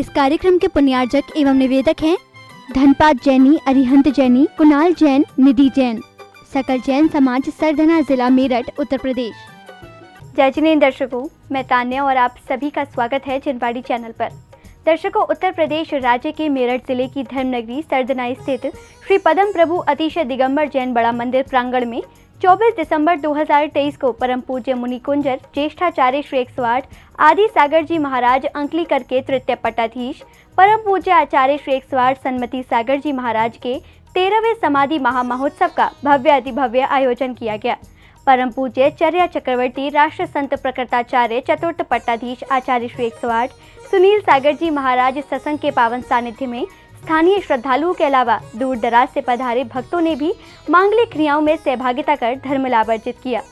इस कार्यक्रम के पुण्यार्जक एवं निवेदक हैं धनपात जैनी, अरिहंत जैनी, कुणाल जैन, निधि जैन, सकल जैन समाज, सरधना, जिला मेरठ, उत्तर प्रदेश। जय जिनेंद्र दर्शकों, मैं तान्या और आप सभी का स्वागत है जनवाड़ी चैनल पर। दर्शकों, उत्तर प्रदेश राज्य के मेरठ जिले की धर्मनगरी सरधना स्थित श्री पद्म प्रभु अतिशय दिगंबर जैन बड़ा मंदिर प्रांगण में 24 दिसंबर 2023 को परम पूज्य मुनि कुंजर ज्येष्ठाचार्य श्री 108 आदि सागर जी महाराज अंकलीकर के तृतीय पट्टाधीश परम पूज्य आचार्य श्री 108 सन्मति सागर जी महाराज के 13वें समाधि महामहोत्सव का भव्य अतिभव्य आयोजन किया गया। परम पूज्य चर्या चक्रवर्ती राष्ट्र संत प्रकृताचार्य चतुर्थ पट्टाधीश आचार्य श्री 108 सुनील सागर जी महाराज सत्संग के पावन सानिध्य में स्थानीय श्रद्धालुओं के अलावा दूर दराज से पधारे भक्तों ने भी मांगलिक क्रियाओं में सहभागिता कर धर्म लाभ अर्जित किया।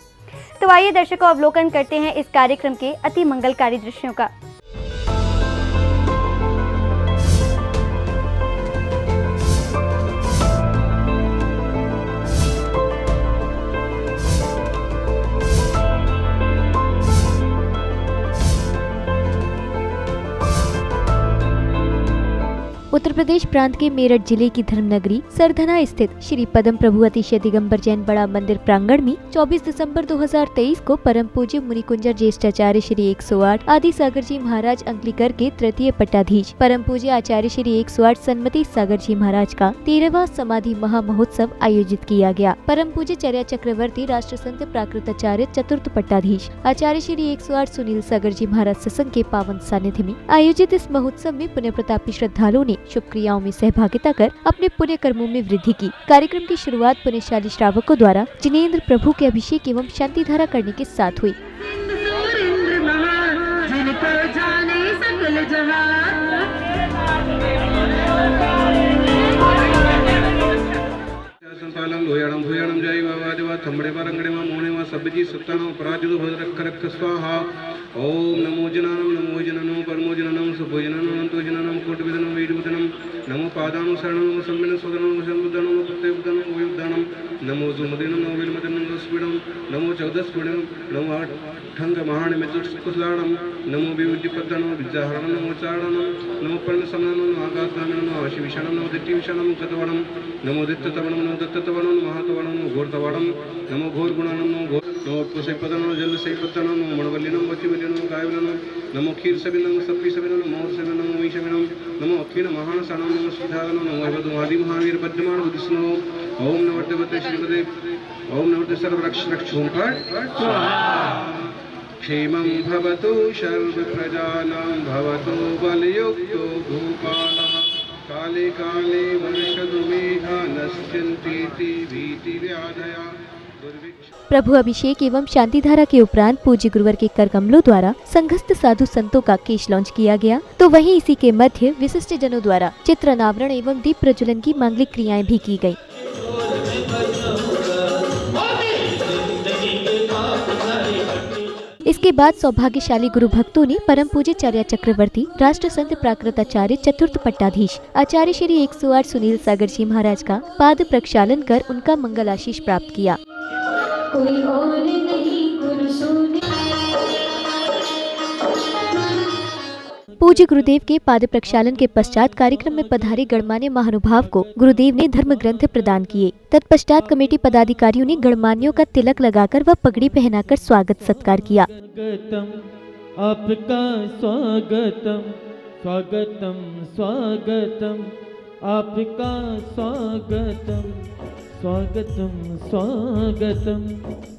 तो आइए दर्शकों, अवलोकन करते हैं इस कार्यक्रम के अति मंगलकारी दृश्यों का। उत्तर प्रदेश प्रांत के मेरठ जिले की धर्मनगरी सरधना स्थित श्री पद्म प्रभु अतिशय दिगंबर जैन बड़ा मंदिर प्रांगण में 24 दिसंबर 2023 को परम पूज्य मुनि कुंजर ज्येष्ठाचार्य श्री 108 आदि सागर जी महाराज अंकलीकर के तृतीय पट्टाधीश परम पूज्य आचार्य श्री 108 सन्मति सागर जी महाराज का 13वां समाधि महामहोत्सव आयोजित किया गया। परम पूज्य चर्या चक्रवर्ती राष्ट्र संत प्राकृताचार्य चतुर्थ पट्टाधीश आचार्य श्री 108 सुनील सागर जी महाराज सत्संग के पावन सानिध्य में आयोजित इस महोत्सव में पुण्य प्रतापी श्रद्धालुओं ने शुभ क्रियाओं में सहभागिता कर अपने पुण्य कर्मों में वृद्धि की। कार्यक्रम की शुरुआत पुण्यशाली श्रावकों द्वारा जिनेंद्र प्रभु के अभिषेक एवं शांति धारा करने के साथ हुई। ओम नमो जनानम परमो जनानम सुभोजनम अंतोजनम कोटविदनम वेदविदनम नमो पादानु शरणम सम्मिलन स्वदनम संबुद्धनम प्रत्यबुद्धनम वियुद्धनम नमो सुमदिनम नमो विलमदनम रसविडम नमो चौदस्विडम नमो आठंग महान मितुस्कुलाणम नमो विमुक्तिपदनम विद्याहरणम नमो चारणम नमो पर्णसमनम नमो आकाशनामनम नमो आशिविषणम नमो दिट्टिविषणम गतवणम नमो दित्ततवणम नमो दत्ततवणम नमो महातवणम नमो घोरतवणम नमो घोरगुणनम नमो घोर नमो पुष्पदनम जल सैपदनम नमो मणवल्लिनम वचिवल्लिनम गायवलनम नमो क्षीर सविनम सप्पी सविनम मोर सविनम मोई सविनम नमो अखिल महान सनम नमो श्रीधारणम नमो अवधुमादि महावीर पद्यमान बुद्धिस्नो ओम नमोते श्रीमदे ओम नमोते सर्वरक्ष रक्षोंकार क्षेमं भवतु सर्व प्रजानां भवतु बलयुक्तो भूपालः काले काले वर्षतु मेघा नश्यन्तीति भीतिव्याधया। प्रभु अभिषेक एवं शांति धारा के उपरांत पूज्य गुरुवर के कर कमलों द्वारा संघस्थ साधु संतों का केश लॉन्च किया गया। तो वहीं इसी के मध्य विशिष्ट जनों द्वारा चित्र अनावरण एवं दीप प्रज्वलन की मांगलिक क्रियाएं भी की गयी। इसके बाद सौभाग्यशाली गुरु भक्तों ने परम पूज्य चर्या चक्रवर्ती राष्ट्र संत प्राकृताचार्य चतुर्थ पट्टाधीश आचार्य श्री 108 सुनील सागर जी महाराज का पाद प्रक्षालन कर उनका मंगल आशीष प्राप्त किया। कोई और नहीं गुरु सोने। पूज्य गुरुदेव के पाद प्रक्षालन के पश्चात कार्यक्रम में पधारे गणमान्य महानुभाव को गुरुदेव ने धर्म ग्रंथ प्रदान किए। तत्पश्चात कमेटी पदाधिकारियों ने गणमान्यों का तिलक लगाकर व पगड़ी पहनाकर स्वागत सत्कार किया। आपका स्वागतम स्वागतम स्वागतम आपका स्वागतम स्वागतम स्वागतम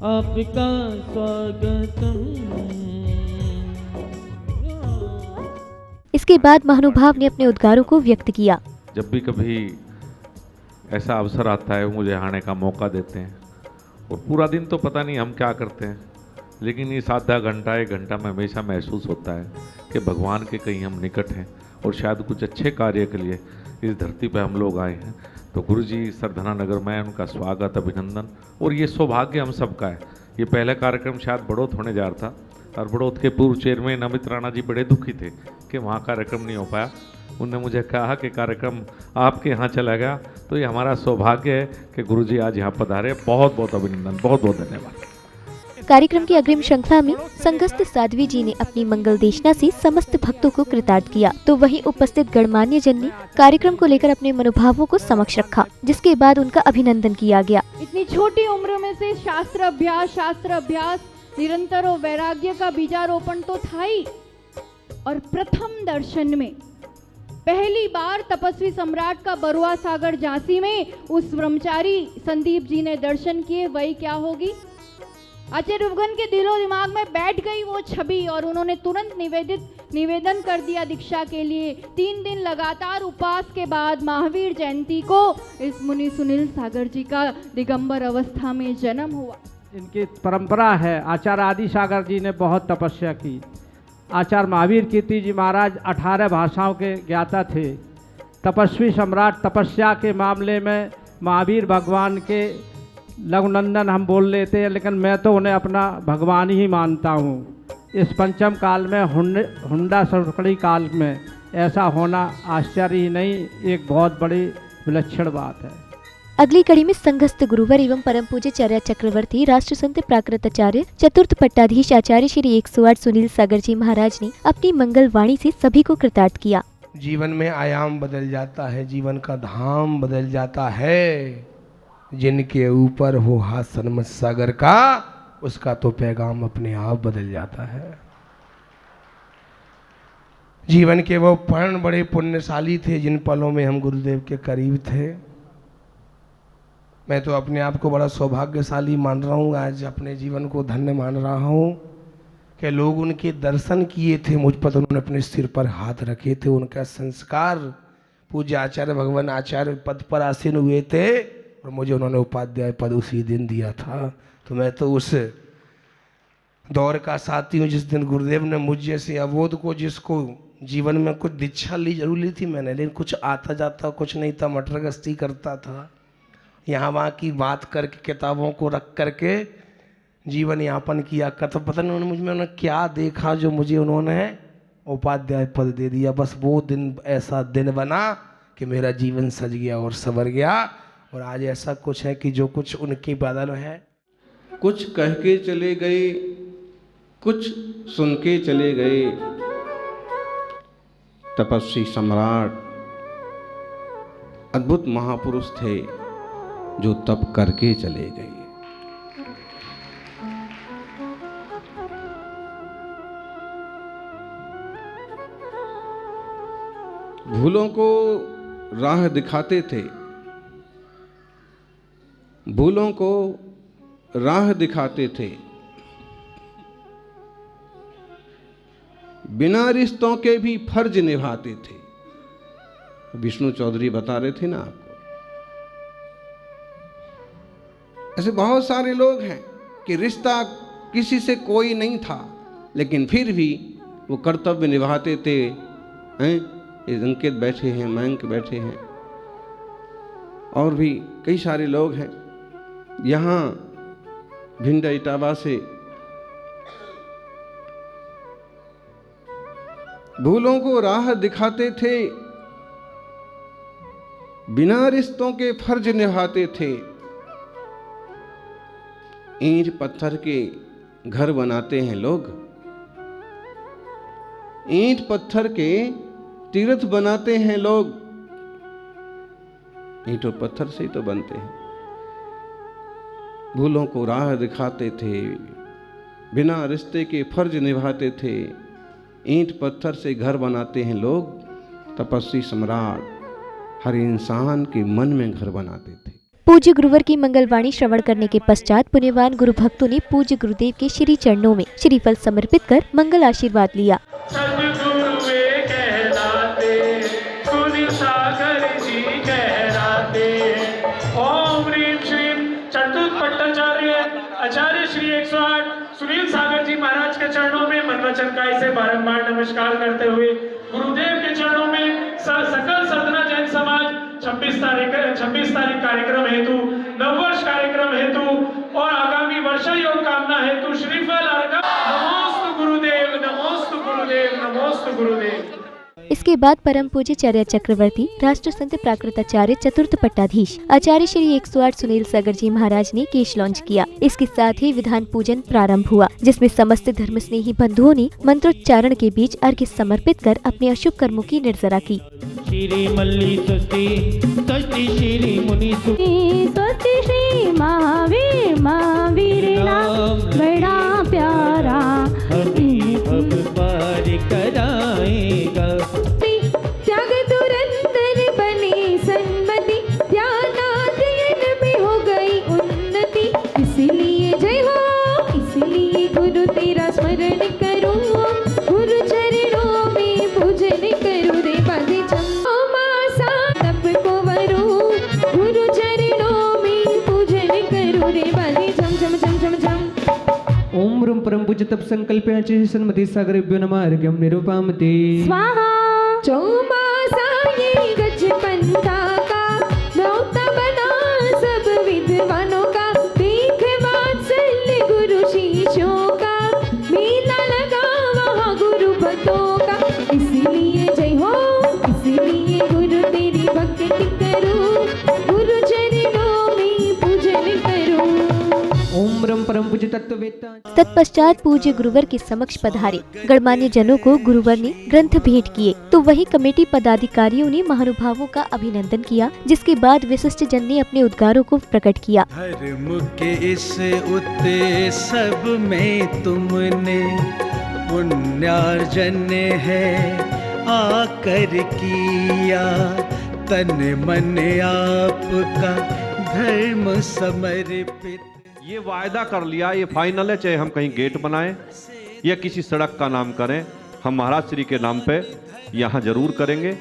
आपका स्वागतम। इसके बाद महानुभाव ने अपने उद्गारों को व्यक्त किया। जब भी कभी ऐसा अवसर आता है, मुझे आने का मौका देते हैं और पूरा दिन तो पता नहीं हम क्या करते हैं, लेकिन ये आधा घंटा 1 घंटा में हमेशा महसूस होता है कि भगवान के कहीं हम निकट हैं और शायद कुछ अच्छे कार्य के लिए इस धरती पर हम लोग आए हैं। तो गुरु जी सरधना नगर में उनका स्वागत, अभिनंदन। और ये सौभाग्य हम सबका है। ये पहला कार्यक्रम शायद बड़ौत होने जा रहा था और बड़ौत के पूर्व चेयरमैन अमित राणा जी बड़े दुखी थे कि वहाँ कार्यक्रम नहीं हो पाया। उन्होंने मुझे कहा कि कार्यक्रम आपके यहाँ चला गया, तो ये हमारा सौभाग्य है कि गुरुजी आज यहाँ पधारे। बहुत बहुत अभिनंदन, बहुत बहुत धन्यवाद। कार्यक्रम की अग्रिम श्रृंखला में संघस्थ साध्वी जी ने अपनी मंगल देशना से समस्त भक्तों को कृतार्थ किया, तो वहीं उपस्थित गणमान्य जन ने कार्यक्रम को लेकर अपने मनोभावों को समक्ष रखा, जिसके बाद उनका अभिनंदन किया गया। इतनी छोटी उम्र में से शास्त्र अभ्यास निरंतर और वैराग्य का बीजारोपण तो था ही, और प्रथम दर्शन में पहली बार तपस्वी सम्राट का बरुआ सागर झांसी में उस ब्रह्मचारी संदीप जी ने दर्शन किए, वही क्या होगी। आचार्य विभगन के दिलो दिमाग में बैठ गई वो छवि और उन्होंने तुरंत निवेदन कर दिया दीक्षा के लिए। 3 दिन लगातार उपवास के बाद महावीर जयंती को इस मुनि सुनील सागर जी का दिगंबर अवस्था में जन्म हुआ। इनकी परंपरा है, आचार्य आदि सागर जी ने बहुत तपस्या की। आचार्य महावीर कीर्ति जी महाराज 18 भाषाओं के ज्ञाता थे। तपस्वी सम्राट तपस्या के मामले में महावीर भगवान के लघुनंदन हम बोल लेते हैं, लेकिन मैं तो उन्हें अपना भगवान ही मानता हूँ। इस पंचम काल में हुंडा सरकड़ी काल में ऐसा होना आश्चर्य ही नहीं, एक बहुत बड़ी विलक्षण बात है। अगली कड़ी में संघस्थ गुरुवर एवं परम पूज्य चर्या चक्रवर्ती राष्ट्र संत प्राकृताचार्य चतुर्थ पट्टाधीश आचार्य श्री 108 सुनील सागर जी महाराज ने अपनी मंगल वाणी से सभी को कृतार्थ किया। जीवन में आयाम बदल जाता है, जीवन का धाम बदल जाता है। जिनके ऊपर हो हाथ सन्मत सागर का, उसका तो पैगाम अपने आप बदल जाता है। जीवन के वो पर्ण बड़े पुण्यशाली थे जिन पलों में हम गुरुदेव के करीब थे। मैं तो अपने आप को बड़ा सौभाग्यशाली मान रहा हूँ, आज अपने जीवन को धन्य मान रहा हूँ कि लोग उनके दर्शन किए थे मुझ पर, तो उन्होंने अपने सिर पर हाथ रखे थे। उनका संस्कार पूज्य आचार्य भगवान आचार्य पद पर आसीन हुए थे और मुझे उन्होंने उपाध्याय पद उसी दिन दिया था। तो मैं तो उस दौर का साथी हूँ जिस दिन गुरुदेव ने मुझ जैसे अवोध को, जिसको जीवन में कुछ दीक्षा ली जरूर ली थी मैंने, लेकिन कुछ आता जाता कुछ नहीं था, मटर गश्ती करता था, यहाँ वहाँ की बात करके किताबों को रख करके जीवन यापन किया करता। पता नहीं उन्होंने मुझ में उन्होंने क्या देखा जो मुझे उन्होंने उपाध्याय पद दे दिया। बस वो दिन ऐसा दिन बना कि मेरा जीवन सज गया और संवर गया, और आज ऐसा कुछ है कि जो कुछ उनकी बदल है। कुछ कह के चले गए, कुछ सुन के चले गए। तपस्वी सम्राट अद्भुत महापुरुष थे जो तप करके चले गए। भूलों को राह दिखाते थे, भूलों को राह दिखाते थे। बिना रिश्तों के भी फर्ज निभाते थे। विष्णु चौधरी बता रहे थे ना आपको। ऐसे बहुत सारे लोग हैं कि रिश्ता किसी से कोई नहीं था, लेकिन फिर भी वो कर्तव्य निभाते थे। हैं, अंकित बैठे हैं, मयंक बैठे हैं, और भी कई सारे लोग हैं। यहाँ भिंडा इटावा से भूलों को राह दिखाते थे, बिना रिश्तों के फर्ज निभाते थे। ईंट पत्थर के घर बनाते हैं लोग, ईंट पत्थर के तीर्थ बनाते हैं लोग। ईंट और पत्थर से ही तो बनते हैं। भूलों को राह दिखाते थे, बिना रिश्ते के फर्ज निभाते थे। ईंट पत्थर से घर बनाते हैं लोग। तपस्वी सम्राट हर इंसान के मन में घर बनाते थे। पूज्य गुरुवर की मंगलवाणी श्रवण करने के पश्चात पुण्यवान गुरु भक्तों ने पूज्य गुरुदेव के श्री चरणों में श्रीफल समर्पित कर मंगल आशीर्वाद लिया। आचार्य श्री 108 सुनील सागर जी महाराज के चरणों में मन वचन काया से बारंबार नमस्कार करते हुए गुरुदेव के चरणों में सकल सदना जैन समाज 26 तारीख कार्यक्रम हेतु, नववर्ष कार्यक्रम हेतु और आगामी वर्षा योग कामना हेतु श्रीफल अर्घ। नमोस्तु गुरुदेव, नमोस्तु गुरुदेव, नमोस्तु गुरुदेव। इसके जिसके बाद परम पूज्य चर्या चक्रवर्ती राष्ट्र संत प्राकृताचार्य चतुर्थ पट्टाधीश आचार्य श्री 108 सुनील सागर जी महाराज ने केश लॉन्च किया। इसके साथ ही विधान पूजन प्रारंभ हुआ, जिसमें समस्त धर्म स्नेही बंधुओं ने मंत्रोच्चारण के बीच अर्घ्य समर्पित कर अपने अशुभ कर्मों की निर्जरा की। श्री मल्ली स्वस्ति श्री मुनि स्वस्ति श्री महावीर महावीर नाम बड़ा प्यारा अब पार कराएगा। त्याग दुरंतर बने सन्मति, ध्यानाध्ययन में हो गई उन्नति। इसलिए जय हो, इसलिए गुरु तेरा स्मरण करूं, गुरु चरणों में पूजन करूं रे पदे चम्मा तप को वरू, गुरु चरणों में पूजन करूं रे पदे झम झम झम झम झम। ओम रूम परम पूज्य तप संकल्प्याचे सन्मति सागरेभ्यो नमः अर्घ्यं निरूपयामि स्वाहा। चौमासा ये गज पंथा का न्योता बना सब विद्वानों का, देख वात्सल्य गुरु शिष्यों का, मेला लगा वहाँ गुरु भक्तों का। इसलिए जय हो, इसलिए गुरु तेरी भक्ति करूं, गुरु चरणों में पूजन करूं। ओम रम परम पूज्य तत्ववेत्ता। तत्पश्चात पूज्य गुरुवर के समक्ष पधारे गणमान्य जनों को गुरुवर ने ग्रंथ भेंट किए, तो वही कमेटी पदाधिकारियों ने महानुभावों का अभिनंदन किया, जिसके बाद विशिष्ट जन ने अपने उद्गारों को प्रकट किया। धर्म के इस उत्सव में तुमने पुण्यार्जन है आकर किया, तन मन आपका धर्म समर्पित। ये वायदा कर लिया, ये फाइनल है, चाहे हम कहीं गेट बनाएं या किसी सड़क का नाम करें, हम महाराज श्री के नाम पे यहाँ जरूर करेंगे।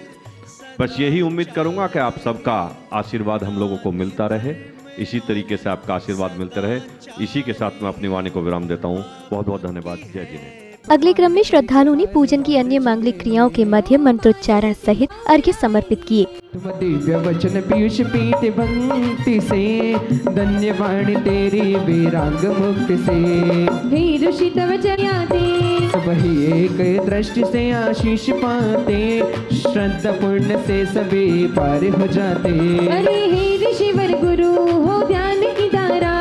बस यही उम्मीद करूँगा कि आप सबका आशीर्वाद हम लोगों को मिलता रहे, इसी तरीके से आपका आशीर्वाद मिलते रहे। इसी के साथ मैं अपनी वाणी को विराम देता हूँ। बहुत बहुत धन्यवाद। जय जिनेन्द्र। अगले क्रम में श्रद्धालुओं ने पूजन की अन्य मांगलिक क्रियाओं के मध्य मंत्रोच्चारण सहित अर्घ्य समर्पित किए। दिव्य वचन पीयूष पीते भक्ति से, धन्यवाद तेरी वीरांग मुक्ति से। हे ऋषि तव चर्याते, सब ही एक दृष्टि से आशीष पाते, श्रद्धा पूर्ण से सभी पार हो जाते। अरे हे ऋषि वर गुरु हो ध्यान की धारा,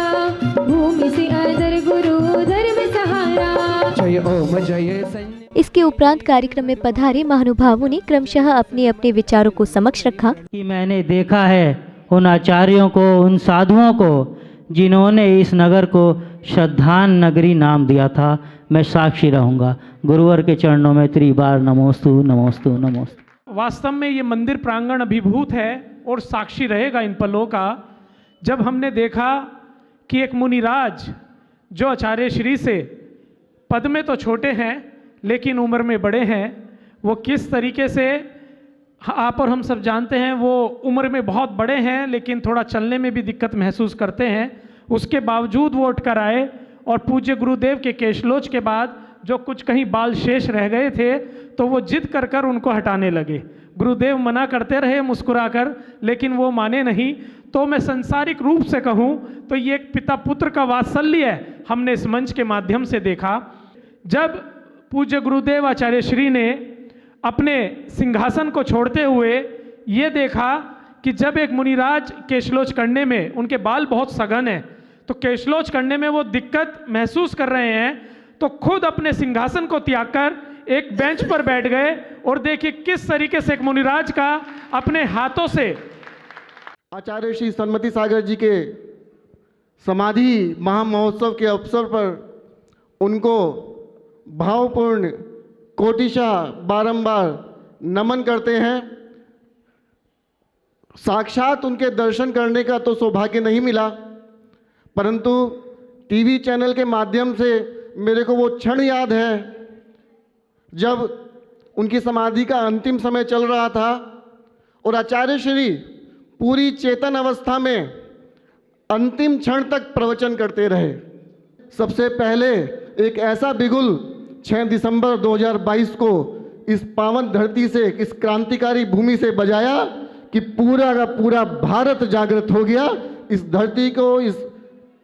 भूमि से आदर गुरु धर्म सहारा। जय ओम जय सैन्य। इसके उपरांत कार्यक्रम में पधारे महानुभावों ने क्रमशः अपने अपने विचारों को समक्ष रखा कि मैंने देखा है उन आचार्यों को, उन साधुओं को जिन्होंने इस नगर को श्रद्धान नगरी नाम दिया था। मैं साक्षी रहूंगा। गुरुवर के चरणों में त्रिबार नमोस्तु नमोस्तु नमोस्तु। वास्तव में ये मंदिर प्रांगण अभिभूत है और साक्षी रहेगा इन पलों का, जब हमने देखा कि एक मुनिराज जो आचार्य श्री से पद में तो छोटे हैं लेकिन उम्र में बड़े हैं, वो किस तरीके से, आप और हम सब जानते हैं, वो उम्र में बहुत बड़े हैं लेकिन थोड़ा चलने में भी दिक्कत महसूस करते हैं। उसके बावजूद वो उठकर आए और पूज्य गुरुदेव के केशलोच के बाद जो कुछ कहीं बाल शेष रह गए थे तो वो जिद कर कर उनको हटाने लगे। गुरुदेव मना करते रहे मुस्कुराकर, लेकिन वो माने नहीं। तो मैं संसारिक रूप से कहूँ तो ये एक पिता पुत्र का वात्सल्य हमने इस मंच के माध्यम से देखा। जब पूज्य गुरुदेव आचार्य श्री ने अपने सिंहासन को छोड़ते हुए ये देखा कि जब एक मुनिराज केशलोच करने में, उनके बाल बहुत सघन हैं, तो केशलोच करने में वो दिक्कत महसूस कर रहे हैं, तो खुद अपने सिंहासन को त्याग कर एक बेंच पर बैठ गए और देखिए किस तरीके से एक मुनिराज का अपने हाथों से आचार्य श्री सन्मति सागर जी के समाधि महामहोत्सव के अवसर पर उनको भावपूर्ण कोटिशा बारंबार नमन करते हैं। साक्षात उनके दर्शन करने का तो सौभाग्य नहीं मिला, परंतु टीवी चैनल के माध्यम से मेरे को वो क्षण याद है जब उनकी समाधि का अंतिम समय चल रहा था और आचार्य श्री पूरी चेतन अवस्था में अंतिम क्षण तक प्रवचन करते रहे। सबसे पहले एक ऐसा बिगुल 6 दिसंबर 2022 को इस पावन धरती से, इस क्रांतिकारी भूमि से बजाया कि पूरा का पूरा भारत जागृत हो गया। इस धरती को, इस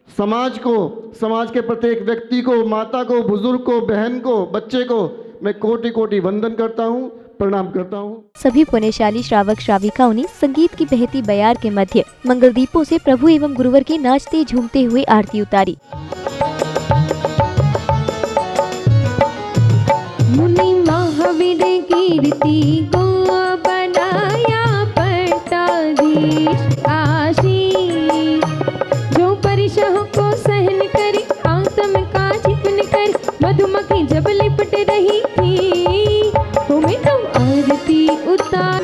समाज को, समाज के प्रत्येक व्यक्ति को, माता को, बुजुर्ग को, बहन को, बच्चे को मैं कोटि कोटि वंदन करता हूँ। प्रणाम करता हूँ। सभी पुण्यशाली श्रावक श्राविकाओं ने संगीत की बहती बयार के मध्य मंगल दीपों से प्रभु एवं गुरुवर की नाचते झूमते हुए आरती उतारी। मुनि महावीर कीर्ति को बनाया पट्टाधीश आशीष, जो परिशह को सहन करे आत्म का चिपन कर, मधुमक्खी जब लिपट रही थी तो मैं तुम आरती उतार।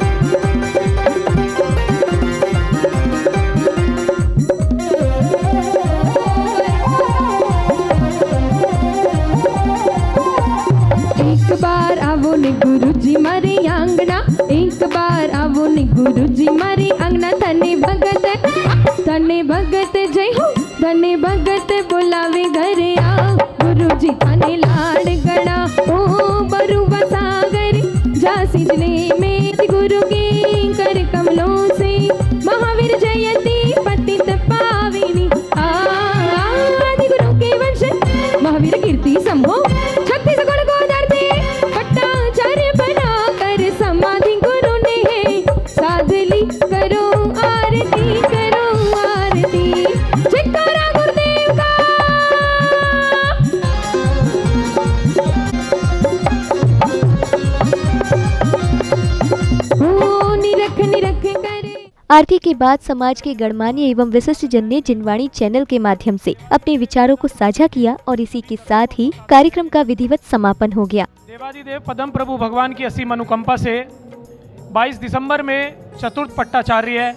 एक बार आवो ने गुरुजी मारे आंगना, एक बार आवो ने गुरुजी मारे आंगना, धने भगत जय हो, धने भगत बोलावे घरे आ, गुरुजी थाने लाड गड़ा ओ बरुआ सागर, जा सिजने में गुरु के कर कमलों से, महावीर जयती पतित पाविनी आदि गुरु के वंश, महावीर कीर्ति संभो छत्तीसगढ़ को धरती, पट्टाचार्य बना कर समाधि गुरु ने साध ली, करो आरती जयकारा गुरुदेव का। ओ निरख करे। आरती के बाद समाज के गणमान्य एवं विशिष्ट जन ने जिनवाणी चैनल के माध्यम से अपने विचारों को साझा किया और इसी के साथ ही कार्यक्रम का विधिवत समापन हो गया। देवादिदेव पद्म प्रभु भगवान की असीम अनुकंपा से 22 दिसंबर में चतुर्थ पट्टाचार्य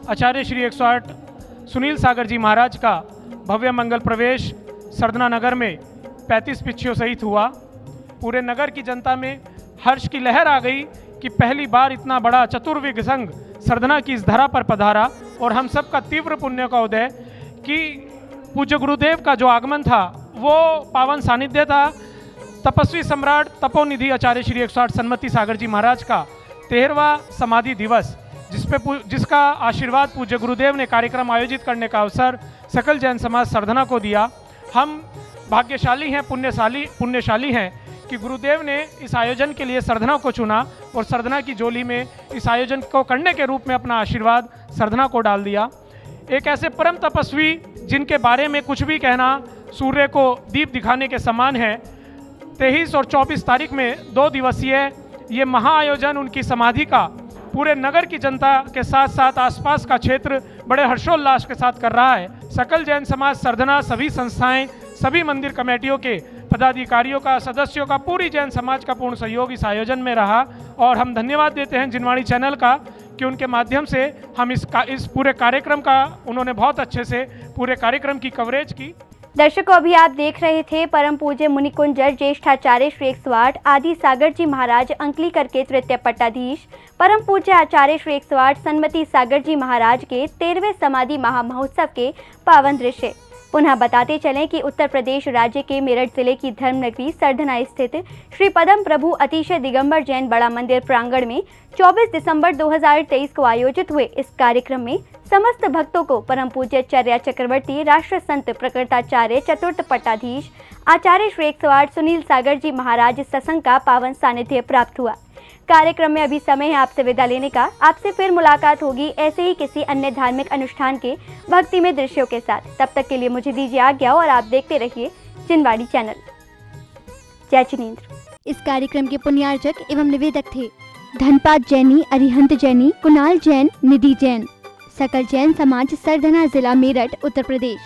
आचार्य श्री 108 सुनील सागर जी महाराज का भव्य मंगल प्रवेश सरदना नगर में 35 पिछियों सहित हुआ। पूरे नगर की जनता में हर्ष की लहर आ गई कि पहली बार इतना बड़ा चतुर्विग संघ सरदना की इस धरा पर पधारा और हम सब का तीव्र पुण्य का उदय कि पूज्य गुरुदेव का जो आगमन था वो पावन सानिध्य था। तपस्वी सम्राट तपोनिधि आचार्य श्री 108 सन्मति सागर जी महाराज का 13वां समाधि दिवस, जिसका आशीर्वाद पूज्य गुरुदेव ने कार्यक्रम आयोजित करने का अवसर सकल जैन समाज सरदना को दिया। हम भाग्यशाली हैं, पुण्यशाली हैं कि गुरुदेव ने इस आयोजन के लिए सरदना को चुना और सरदना की झोली में इस आयोजन को करने के रूप में अपना आशीर्वाद सरदना को डाल दिया। एक ऐसे परम तपस्वी जिनके बारे में कुछ भी कहना सूर्य को दीप दिखाने के समान है। 23 और 24 तारीख में 2 दिवसीय ये महाआयोजन उनकी समाधि का पूरे नगर की जनता के साथ साथ आसपास का क्षेत्र बड़े हर्षोल्लास के साथ कर रहा है। सकल जैन समाज सरदना, सभी संस्थाएं, सभी मंदिर कमेटियों के पदाधिकारियों का, सदस्यों का, पूरी जैन समाज का पूर्ण सहयोग इस आयोजन में रहा और हम धन्यवाद देते हैं जिनवाणी चैनल का कि उनके माध्यम से हम इस पूरे कार्यक्रम का उन्होंने बहुत अच्छे से पूरे कार्यक्रम की कवरेज की। दर्शकों, अभी आप देख रहे थे परम पूज्य मुनिकुंजर ज्येष्ठाचार्य श्री 108 आदि सागर जी महाराज अंकलीकर के तृतीय पट्टाधीश, परम पूज्य आचार्य श्री 108 सन्मति सागर जी महाराज के 13वें समाधि महामहोत्सव के पावन दृश्य। पुनः बताते चलें कि उत्तर प्रदेश राज्य के मेरठ जिले की धर्मनगरी सरधना स्थित श्री पद्म प्रभु अतिशय दिगंबर जैन बड़ा मंदिर प्रांगण में 24 दिसंबर 2023 को आयोजित हुए इस कार्यक्रम में समस्त भक्तों को परम पूज्य चर्या चक्रवर्ती राष्ट्र संत प्रकृताचार्य चतुर्थ पट्टाधीश आचार्य श्री 108 सुनील सागर जी महाराज सत्संग का पावन सानिध्य प्राप्त हुआ। कार्यक्रम में अभी समय है आपसे विदा लेने का। आपसे फिर मुलाकात होगी ऐसे ही किसी अन्य धार्मिक अनुष्ठान के भक्तिमय दृश्यों के साथ। तब तक के लिए मुझे दीजिए आज्ञा और आप देखते रहिए जिनवाणी चैनल। जय जिनेंद्र। इस कार्यक्रम के पुण्यार्चक एवं निवेदक थे धनपाल जैनी, अरिहंत जैनी, कुणाल जैन, निधि जैन। सकल जैन समाज सरधना, जिला मेरठ, उत्तर प्रदेश।